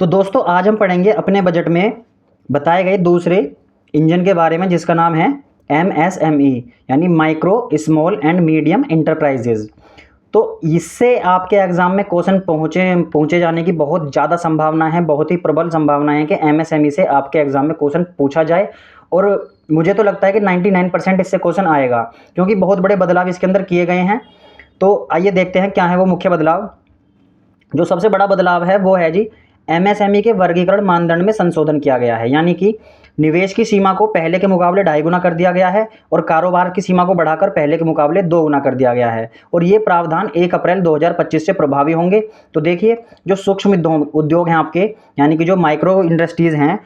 तो दोस्तों आज हम पढ़ेंगे अपने बजट में बताए गए दूसरे इंजन के बारे में जिसका नाम है MSME यानी micro small and medium enterprises. तो इससे आपके एग्जाम में क्वेश्चन पहुंचे जाने की बहुत ज़्यादा संभावना है, बहुत ही प्रबल संभावना है कि MSME से आपके एग्जाम में क्वेश्चन पूछा जाए। और मुझे तो लगता है कि 99% इससे क्वेश्चन आएगा क्योंकि बहुत बड़े बदलाव इसके अंदर किए गए हैं। तो आइए देखते हैं क्या है वो मुख्य बदलाव। जो सबसे बड़ा बदलाव है वो है जी MSME के वर्गीकरण मानदंड में संशोधन किया गया है, यानी कि निवेश की सीमा को पहले के मुकाबले 2.5 गुना कर दिया गया है और कारोबार की सीमा को बढ़ाकर पहले के मुकाबले 2 गुना कर दिया गया है। और ये प्रावधान 1 अप्रैल 2025 से प्रभावी होंगे। तो देखिए जो सूक्ष्म उद्योग हैं आपके, यानी कि जो माइक्रो इंडस्ट्रीज हैं,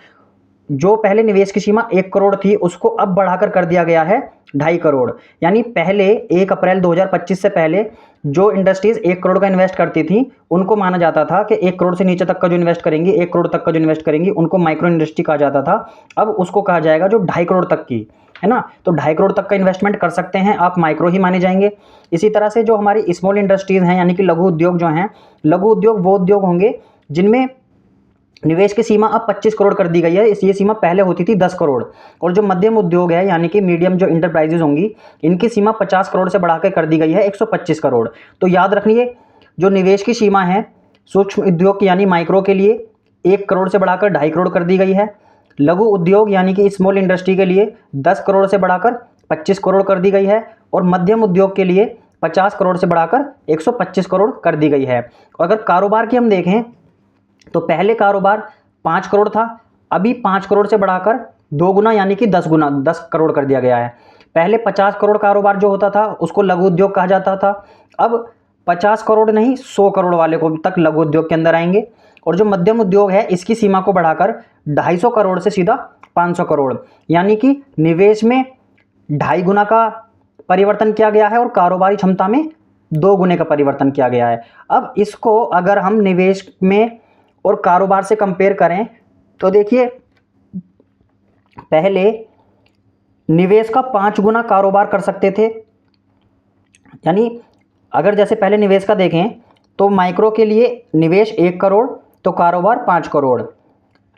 जो पहले निवेश की सीमा 1 करोड़ थी उसको अब बढ़ाकर कर दिया गया है 2.5 करोड़। यानी पहले 1 अप्रैल 2025 से पहले जो इंडस्ट्रीज 1 करोड़ का इन्वेस्ट करती थी उनको माना जाता था कि 1 करोड़ से नीचे तक का जो इन्वेस्ट करेंगी, 1 करोड़ तक का जो इन्वेस्ट करेंगी उनको माइक्रो इंडस्ट्री कहा जाता था। अब उसको कहा जाएगा जो 2.5 करोड़ तक की है ना, तो 2.5 करोड़ तक का इन्वेस्टमेंट कर सकते हैं आप, माइक्रो ही माने जाएंगे। इसी तरह से जो हमारी स्मॉल इंडस्ट्रीज हैं यानी कि लघु उद्योग जो हैं, लघु उद्योग वो उद्योग होंगे जिनमें निवेश की सीमा अब 25 करोड़ कर दी गई है। ये सीमा पहले होती थी 10 करोड़। और जो मध्यम उद्योग है यानी कि मीडियम जो इंटरप्राइजेज होंगी, इनकी सीमा 50 करोड़ से बढ़ाकर कर दी गई है 125 करोड़। तो याद रखिए जो निवेश की सीमा है सूक्ष्म उद्योग की यानी माइक्रो के लिए 1 करोड़ से बढ़ाकर 2.5 करोड़ कर दी गई है। लघु उद्योग यानी कि स्मॉल इंडस्ट्री के लिए 10 करोड़ से बढ़ाकर 25 करोड़ कर दी गई है। और मध्यम उद्योग के लिए 50 करोड़ से बढ़ाकर 125 करोड़ कर दी गई है। अगर कारोबार की हम देखें तो पहले कारोबार 5 करोड़ था, अभी 5 करोड़ से बढ़ाकर 2 गुना यानी कि 10 गुना 10 करोड़ कर दिया गया है। पहले 50 करोड़ कारोबार जो होता था उसको लघु उद्योग कहा जाता था, अब 50 करोड़ नहीं 100 करोड़ वाले को तक लघु उद्योग के अंदर आएंगे। और जो मध्यम उद्योग है इसकी सीमा को बढ़ाकर 250 करोड़ से सीधा 500 करोड़, यानी कि निवेश में 2.5 गुना का परिवर्तन किया गया है और कारोबारी क्षमता में 2 गुने का परिवर्तन किया गया है। अब इसको अगर हम निवेश में और कारोबार से कंपेयर करें तो देखिए पहले निवेश का 5 गुना कारोबार कर सकते थे। यानी अगर जैसे पहले निवेश का देखें तो माइक्रो के लिए निवेश 1 करोड़ तो कारोबार 5 करोड़।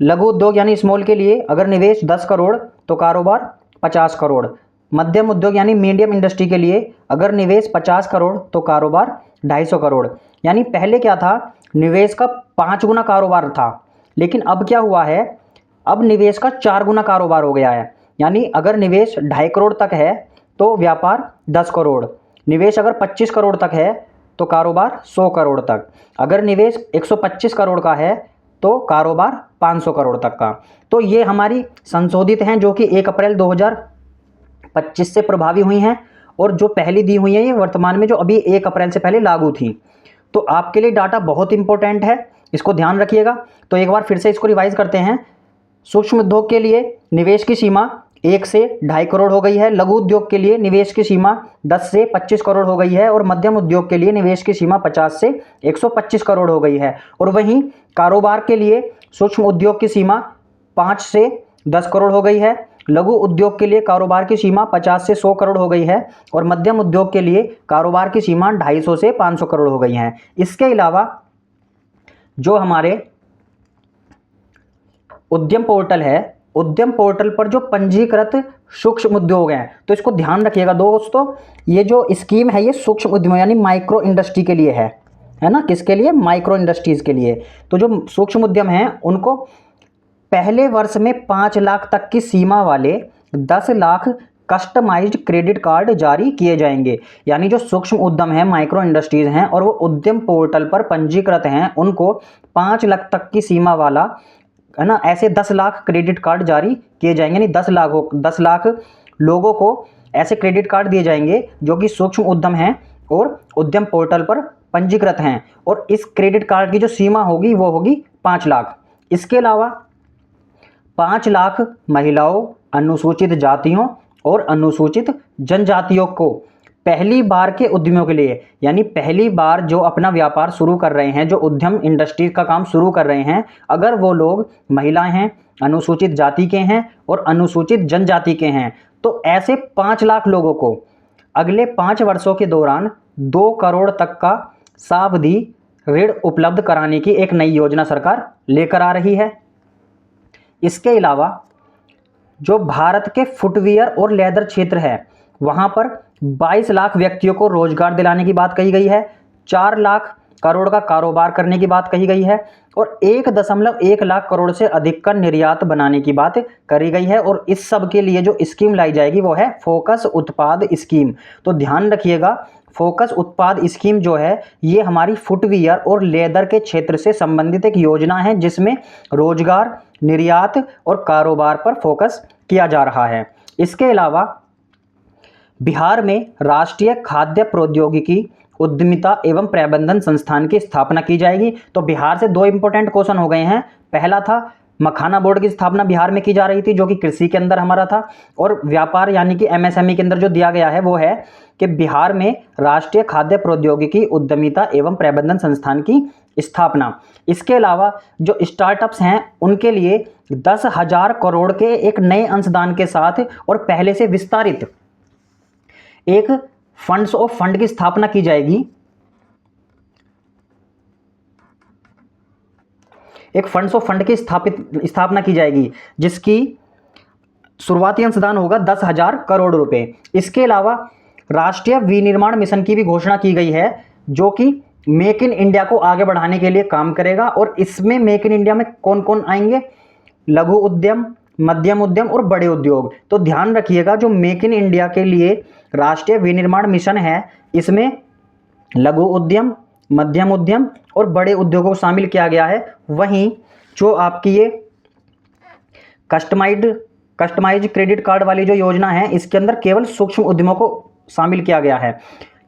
लघु उद्योग यानी स्मॉल के लिए अगर निवेश 10 करोड़ तो कारोबार 50 करोड़। मध्यम उद्योग यानी मीडियम इंडस्ट्री के लिए अगर निवेश 50 करोड़ तो कारोबार 250 करोड़। यानी पहले क्या था, निवेश का 5 गुना कारोबार था, लेकिन अब क्या हुआ है, अब निवेश का 4 गुना कारोबार हो गया है। यानी अगर निवेश 2.5 करोड़ तक है तो व्यापार 10 करोड़, निवेश अगर 25 करोड़ तक है तो कारोबार 100 करोड़ तक, अगर निवेश 125 करोड़ का है तो कारोबार 500 करोड़ तक का। तो ये हमारी संशोधित हैं जो कि 1 अप्रैल 2025 से प्रभावी हुई हैं। और जो पहली दी हुई है ये वर्तमान में जो अभी 1 अप्रैल से पहले लागू थी। तो आपके लिए डाटा बहुत इंपॉर्टेंट है, इसको ध्यान रखिएगा। तो एक बार फिर से इसको रिवाइज करते हैं। सूक्ष्म उद्योग के लिए निवेश की सीमा 1 से 2.5 करोड़ हो गई है, लघु उद्योग के लिए निवेश की सीमा 10 से 25 करोड़ हो गई है और मध्यम उद्योग के लिए निवेश की सीमा 50 से 125 करोड़ हो गई है। और वहीं कारोबार के लिए सूक्ष्म उद्योग की सीमा 5 से 10 करोड़ हो गई है, लघु उद्योग के लिए कारोबार की सीमा 50 से 100 करोड़ हो गई है और मध्यम उद्योग के लिए कारोबार की सीमा 250 से 500 करोड़ हो गई है। इसके अलावा जो हमारे उद्यम पोर्टल है, उद्यम पोर्टल पर जो पंजीकृत सूक्ष्म उद्योग हैं, तो इसको ध्यान रखिएगा दोस्तों, ये जो स्कीम है ये सूक्ष्म उद्यम यानी माइक्रो इंडस्ट्री के लिए है ना। किसके लिए? माइक्रो इंडस्ट्रीज के लिए। तो जो सूक्ष्म उद्यम हैं उनको पहले वर्ष में 5 लाख तक की सीमा वाले 10 लाख कस्टमाइज्ड क्रेडिट कार्ड जारी किए जाएंगे। यानी जो सूक्ष्म उद्यम है, माइक्रो इंडस्ट्रीज हैं और वो उद्यम पोर्टल पर पंजीकृत हैं, उनको 5 लाख तक की सीमा वाला है ना ऐसे 10 लाख क्रेडिट कार्ड जारी किए जाएंगे। यानी 10 लाख लोगों को ऐसे क्रेडिट कार्ड दिए जाएंगे जो कि सूक्ष्म उद्यम हैं और उद्यम पोर्टल पर पंजीकृत हैं। और इस क्रेडिट कार्ड की जो सीमा होगी वो होगी 5 लाख। इसके अलावा 5 लाख महिलाओं, अनुसूचित जातियों और अनुसूचित जनजातियों को पहली बार के उद्यमियों के लिए, यानी पहली बार जो अपना व्यापार शुरू कर रहे हैं, जो उद्यम इंडस्ट्री का काम शुरू कर रहे हैं, अगर वो लोग महिलाएं हैं, अनुसूचित जाति के हैं और अनुसूचित जनजाति के हैं, तो ऐसे 5 लाख लोगों को अगले 5 वर्षों के दौरान 2 करोड़ तक का सावधि ऋण उपलब्ध कराने की एक नई योजना सरकार लेकर आ रही है। इसके अलावा जो भारत के फुटवियर और लेदर क्षेत्र है वहाँ पर 22 लाख व्यक्तियों को रोजगार दिलाने की बात कही गई है, 4 लाख करोड़ का कारोबार करने की बात कही गई है और 1.1 लाख करोड़ से अधिक का निर्यात बनाने की बात करी गई है। और इस सब के लिए जो स्कीम लाई जाएगी वो है फोकस उत्पाद स्कीम। तो ध्यान रखिएगा, फोकस उत्पाद स्कीम जो है ये हमारी फुटवियर और लेदर के क्षेत्र से संबंधित एक योजना है जिसमें रोजगार, निर्यात और कारोबार पर फोकस किया जा रहा है। इसके अलावा बिहार में राष्ट्रीय खाद्य प्रौद्योगिकी उद्यमिता एवं प्रबंधन संस्थान की स्थापना की जाएगी। तो बिहार से 2 इंपॉर्टेंट क्वेश्चन हो गए हैं। पहला था मखाना बोर्ड की स्थापना बिहार में की जा रही थी जो कि कृषि के अंदर हमारा था, और व्यापार यानी कि एमएसएमई के अंदर जो दिया गया है वो है कि बिहार में राष्ट्रीय खाद्य प्रौद्योगिकी उद्यमिता एवं प्रबंधन संस्थान की स्थापना। इसके अलावा जो स्टार्टअप्स हैं उनके लिए 10,000 करोड़ के एक नए अंशदान के साथ और पहले से विस्तारित एक फंड्स ऑफ फंड की स्थापना की जाएगी। एक फंड्स ऑफ फंड की स्थापना की जाएगी जिसकी शुरुआती अंशदान होगा 10,000 करोड़ रुपए। इसके अलावा राष्ट्रीय विनिर्माण मिशन की भी घोषणा की गई है जो कि मेक इन इंडिया को आगे बढ़ाने के लिए काम करेगा। और इसमें मेक इन इंडिया में कौन कौन आएंगे? लघु उद्यम, मध्यम उद्यम और बड़े उद्योग। तो ध्यान रखिएगा, जो मेक इन इंडिया के लिए राष्ट्रीय विनिर्माण मिशन है इसमें लघु उद्यम, मध्यम उद्यम और बड़े उद्योगों को शामिल किया गया है। वहीं जो आपकी ये कस्टमाइज क्रेडिट कार्ड वाली जो योजना है इसके अंदर केवल सूक्ष्म उद्यमों को शामिल किया गया है।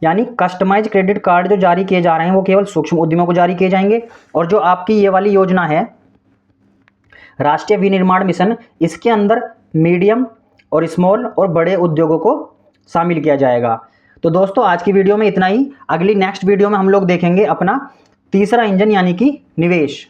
यानी कस्टमाइज क्रेडिट कार्ड जो जारी किए जा रहे हैं वो केवल सूक्ष्म उद्यमों को जारी किए जाएंगे। और जो आपकी ये वाली योजना है राष्ट्रीय विनिर्माण मिशन, इसके अंदर मीडियम और स्मॉल और बड़े उद्योगों को शामिल किया जाएगा। तो दोस्तों आज की वीडियो में इतना ही। अगली नेक्स्ट वीडियो में हम लोग देखेंगे अपना तीसरा इंजन यानी कि निवेश।